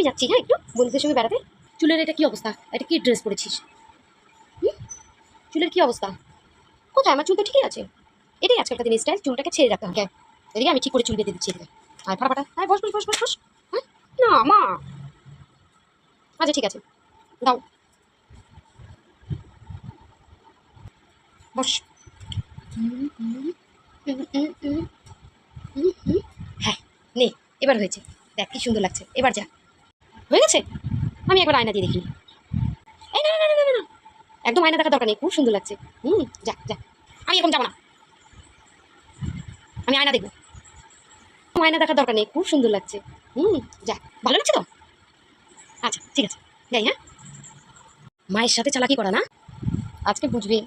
আমি যাচ্ছি, হ্যাঁ, একটু বন্ধুদের সঙ্গে বেড়াতে। চুলের এটা কি অবস্থা? এটা কি ড্রেস পরেছিস? চুলের কি অবস্থা? কোথায়? আমার চুল তো ঠিকই আছে। এটাই আজকালকার দিনের স্টাইল, চুলটাকে ছেড়ে রাখতে হবে। এদিকে আমি ঠিক করে চুল বেঁধে দিচ্ছি। এদিকে আর ফাটাফাটা, হ্যাঁ, বস বস বস বস বস। হ্যাঁ, না মা, আচ্ছা ঠিক আছে, দাও, বস। হ্যাঁ, নে, এবার হয়েছে। দেখ কি সুন্দর লাগছে, এবার যা। হয়ে গেছে। আমি একবার আয়না দিয়ে দেখি। এই না না না না না না, একদম আয়না দেখার দরকার নেই, খুব সুন্দর লাগছে। যা যা, আমি এখন যাবো না, আমি আয়না দেখবো। আয়না দেখার দরকার নেই, খুব সুন্দর লাগছে। যা, ভালো লাগছে তো? আচ্ছা ঠিক আছে, যাই, হ্যাঁ। মায়ের সাথে চালাকি করা না, আজকে বুঝবে।